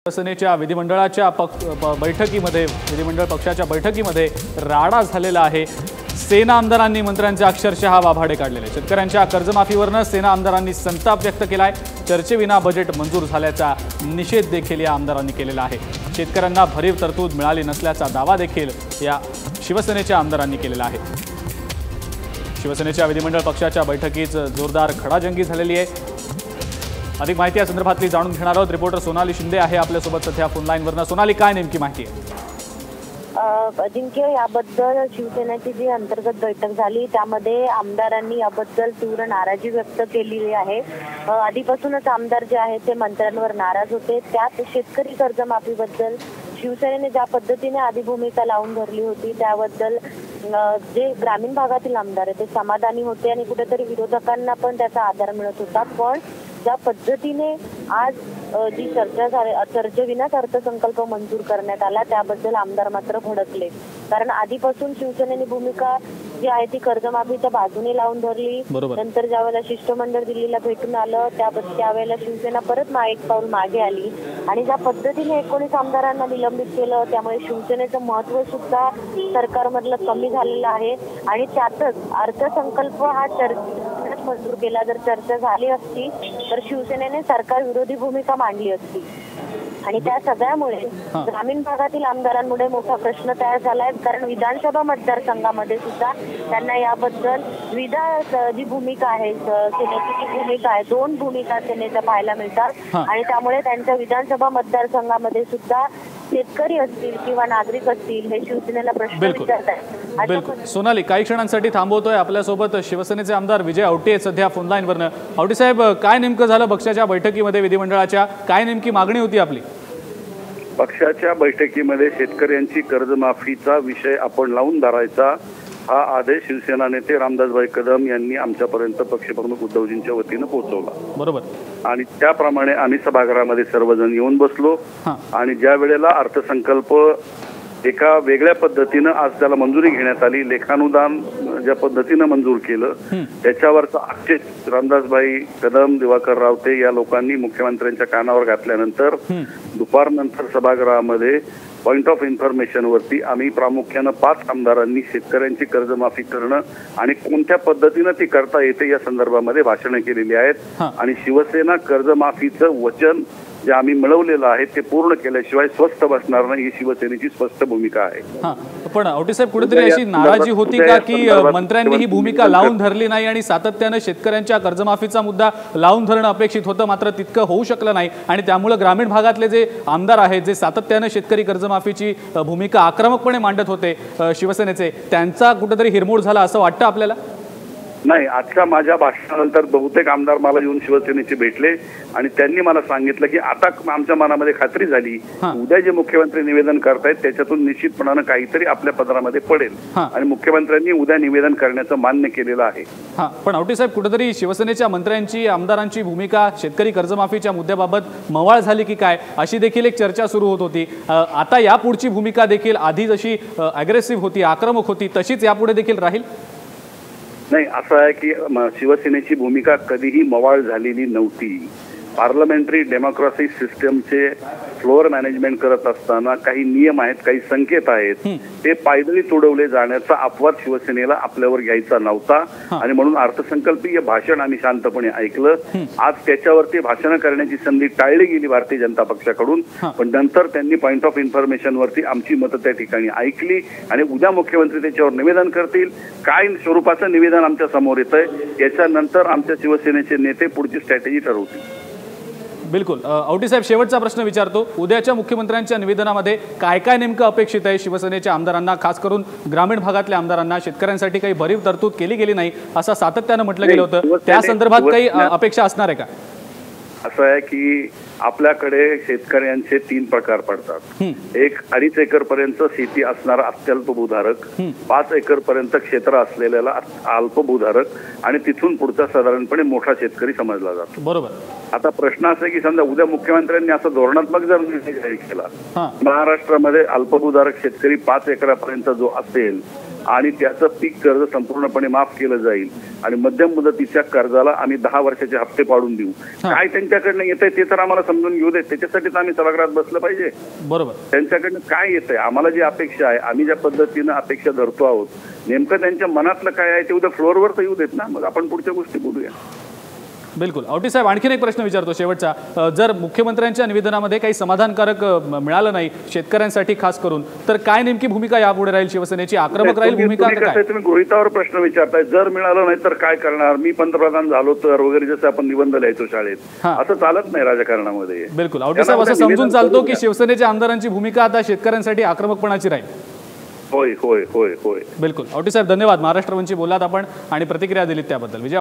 शिवसेनेच्या विधिमंडळाच्या बैठकीमध्ये विधिमंडळ पक्षाच्या बैठकीमध्ये राडा झालेला आहे। सेना आमदारांनी मंत्र्यांचे अक्षरशः वाभाडे काढलेले। शेतकऱ्यांच्या कर्जमाफीवरनं सेना आमदारांनी संताप व्यक्त केलाय। चर्चेविना बजेट मंजूर झाल्याचा निषेध देखील या आमदारांनी केलेला आहे। शेतकऱ्यांना भरीव तरतूद मिळाली नसल्याचा दावा देखील या शिवसेनेच्या आमदारांनी केलेला आहे। शिवसेनेच्या विधिमंडळ पक्षाच्या बैठकीत जोरदार खडाजंगी झालेली आहे। अधिक माहिती या संदर्भातली जाणून घेणार आहोत। रिपोर्टर सोनाली शिंदे आहे आपल्यासोबत सध्या फोन लाईनवरनं। सोनाली, काय नेमकी माहिती आहे? अजिंक्य, याबद्दल शिवसेनेची जी अंतर्गत बैठक झाली त्यामध्ये आमदारांनी याबद्दल तीव्र नाराजी व्यक्त केलेली आहे। आधीपासूनच आमदार जे आहेत ते मंत्र्यांवर नाराज होते। त्यात शेतकरी कर्जमाफीबद्दल शिवसेनेने ज्या पद्धतीने आधी भूमिका लावून धरली होती त्याबद्दल जे ग्रामीण भागातील आमदार आहेत ते समाधानी होते आणि कुठेतरी विरोधकांना पण त्याचा आधार मिळत होता। पण ज्या पद्धतीने आज जी चर्चेविनाच अर्थसंकल्प मंजूर करण्यात आला त्याबद्दल आमदार मात्र भडकले। कारण आधीपासून शिवसेनेने भूमिका जी आहे ती कर्जमाफीच्या बाजूने लावून धरली। नंतर ज्यावेळेला शिष्टमंडळ दिल्लीला भेटून आलं त्यावेळेला शिवसेना परत एक पाऊल मागे आली आणि ज्या पद्धतीने 19 आमदारांना निलंबित केलं त्यामुळे शिवसेनेचं महत्व सुद्धा सरकारमधलं कमी झालेलं आहे। आणि त्यातच अर्थसंकल्प हा चर्चेत मंजूर केला। जर चर्चा झाली असती तर शिवसेनेने सरकार विरोधी भूमिका मांडली असती आणि त्या सगळ्यामुळे ग्रामीण भागातील आमदारांमुळे मोठा प्रश्न तयार झालाय। कारण विधानसभा मतदारसंघामध्ये सुद्धा त्यांना याबद्दल जी भूमिका आहे सेनेची जी भूमिका आहे 2 भूमिका सेनेच्या पाहायला मिळतात आणि त्यामुळे त्यांच्या विधानसभा मतदारसंघामध्ये सुद्धा शेतकरी असतील किंवा नागरिक असतील हे शिवसेनेला प्रश्न विचारतात। बिलकुल सोनाली, काही क्षणांसाठी थांबवतोय। आपल्यासोबत शिवसेनेचे आमदार विजय औटे सध्या फोन लाईनवरनं। औटे साहेब, काय नेमकं झालं पक्षाच्या बैठकीमध्ये विधिमंडळाच्या? काय नेमकी मागणी होती आपली? पक्षाच्या बैठकीमध्ये शेतकऱ्यांची कर्जमाफीचा विषय आपण लावून धरायचा हा आदेश शिवसेना नेते रामदासभाई कदम यांनी आमच्यापर्यंत पक्षप्रमुख उद्धवजींच्या वतीनं पोहोचवला। बरोबर। आणि त्याप्रमाणे आम्ही सभागृहामध्ये सर्वजण येऊन बसलो आणि ज्या वेळेला अर्थसंकल्प एका वेगळ्या पद्धतीनं आज त्याला मंजुरी घेण्यात आली, लेखानुदान ज्या पद्धतीनं मंजूर केलं त्याच्यावरचा आक्षेप रामदासभाई कदम, दिवाकर रावते या लोकांनी मुख्यमंत्र्यांच्या कानावर घातल्यानंतर दुपारनंतर सभागृहामध्ये पॉइंट ऑफ इन्फॉर्मेशन वरती आम्ही प्रामुख्यानं 5 आमदारांनी शेतकऱ्यांची कर्जमाफी करणं आणि कोणत्या पद्धतीनं ती करता येते या संदर्भामध्ये भाषणं केलेली आहेत। आणि शिवसेना कर्जमाफीचं वचन जे आम्ही मिळवलेलं आहे ते पूर्ण केल्याशिवाय स्वस्थ बसणार नाही ही शिवसेनेची स्पष्ट भूमिका आहे। पण औटे साहेब, कुठेतरी अशी नाराजी होती का की मंत्र्यांनी ही भूमिका लावून धरली नाही आणि सातत्यानं शेतकऱ्यांच्या कर्जमाफीचा मुद्दा लावून धरणं अपेक्षित होतं मात्र तितकं होऊ शकलं नाही आणि त्यामुळे ग्रामीण भागातले जे आमदार आहेत जे सातत्यानं शेतकरी कर्जमाफीची भूमिका आक्रमकपणे मांडत होते शिवसेनेचे, त्यांचा कुठेतरी हिरमोड झाला असं वाटतं आपल्याला? नाही, आजच्या माझ्या भाषणानंतर बहुतेक आमदार मला येऊन शिवसेनेचे भेटले आणि त्यांनी मला सांगितलं की आता आमच्या मनामध्ये खात्री झाली उद्या जे मुख्यमंत्री निवेदन करतायत त्याच्यातून निश्चितपणानं काहीतरी आपल्या पदरामध्ये पडेल आणि मुख्यमंत्र्यांनी उद्या निवेदन करण्याचं मान्य केलेलं आहे। पण औटे साहेब, कुठेतरी शिवसेनेच्या मंत्र्यांची आमदारांची भूमिका शेतकरी कर्जमाफीच्या मुद्द्याबाबत मवाळ झाली की काय अशी देखील एक चर्चा सुरू होत होती। आता यापुढची भूमिका देखील आधी जशी अग्रेसिव्ह होती, आक्रमक होती तशीच यापुढे देखील राहील? नाही, असं आहे की शिवसेनेची भूमिका कधीही मवाळ झालेली नव्हती। पार्लमेंटरी डेमोक्रेसी सिस्टमचे फ्लोअर मॅनेजमेंट करत असताना काही नियम आहेत, काही संकेत आहेत, ते पायदळी तुडवले जाण्याचा अपवाद शिवसेनेला आपल्यावर घ्यायचा नव्हता आणि म्हणून अर्थसंकल्पीय भाषण आम्ही शांतपणे ऐकलं। आज त्याच्यावरती भाषण करण्याची संधी टाळली गेली भारतीय जनता पक्षाकडून, पण नंतर त्यांनी पॉइंट ऑफ इन्फॉर्मेशन वरती आमची मतं त्या ठिकाणी ऐकली आणि उद्या मुख्यमंत्री त्याच्यावर निवेदन करतील। काय स्वरूपाचं निवेदन आमच्या समोर येतंय याच्यानंतर आमच्या शिवसेनेचे नेते पुढची स्ट्रॅटेजी ठरवतील। बिलकुल। औटे साहेब, शेवटचा प्रश्न विचारतो। उद्याच्या मुख्यमंत्र्यांच्या निवेदनामध्ये काय काय नेमकं अपेक्षित आहे शिवसेनेच्या आमदारांना, खास करून ग्रामीण भागातल्या आमदारांना? शेतकऱ्यांसाठी काही भरीव तरतूद केली गेली नाही असं सातत्यानं म्हटलं गेलं होतं, त्या संदर्भात काही अपेक्षा असणार आहे का? असं आहे की आपल्याकडे शेतकऱ्यांचे 3 प्रकार पडतात। एक 2.5 एकर पर्यंत शेती असणारा अत्यल्प भूधारक, 5 एकर पर्यंत क्षेत्र असलेला अल्प भूधारक आणि तिथून पुढचा साधारणपणे मोठा शेतकरी समजला जातो। बरोबर। आता प्रश्न असा की समजा उद्या मुख्यमंत्र्यांनी असं धोरणात्मक जर निर्णय जाहीर केला, महाराष्ट्रामध्ये अल्पभूधारक शेतकरी 5 एकरापर्यंत जो असेल आणि त्याचं पीक कर्ज संपूर्णपणे माफ केलं जाईल आणि मध्यम मुदतीच्या कर्जाला आम्ही 10 वर्षाचे हप्ते पाडून देऊ. काय त्यांच्याकडनं येत आहे ते तर आम्हाला समजून घेऊ दे. त्याच्यासाठीच आम्ही सभागृहात बसलं पाहिजे. बरोबर. त्यांच्याकडनं काय येत आहे, आम्हाला जी अपेक्षा आहे, आम्ही ज्या पद्धतीनं अपेक्षा धरतो आहोत, नेमकं त्यांच्या मनातलं काय आहे ते उद्या फ्लोअरवर तर येऊ देत ना, मग आपण पुढच्या गोष्टी बोलूया. बिलकुल. आवटी साहेब, आणखीन एक प्रश्न विचारतो शेवटचा. जर मुख्यमंत्र्यांच्या निवेदनामध्ये काही समाधानकारक मिळालं नाही शेतकऱ्यांसाठी खास करून, तर काय नेमकी भूमिका यापुढे राहील शिवसेनेची? आक्रमक राहील भूमिका? तुम्ही गृहीतावर प्रश्न विचारताय. जर मिळालं नाही तर काय करणार, मी पंतप्रधान झालो तर वगैरे, जसं आपण निबंध लिहायचो शाळेत, असं चालत नाही राजकारणामध्ये. बिलकुल. आवटी साहेब, असं समजून चालतो की शिवसेनेच्या आमदारांची भूमिका आता शेतकऱ्यांसाठी आक्रमकपणाची राहील? होय होय होय होय. बिलकुल. आवटी साहेब, धन्यवाद. महाराष्ट्र वनची बोललात आपण आणि प्रतिक्रिया दिलीत त्याबद्दल.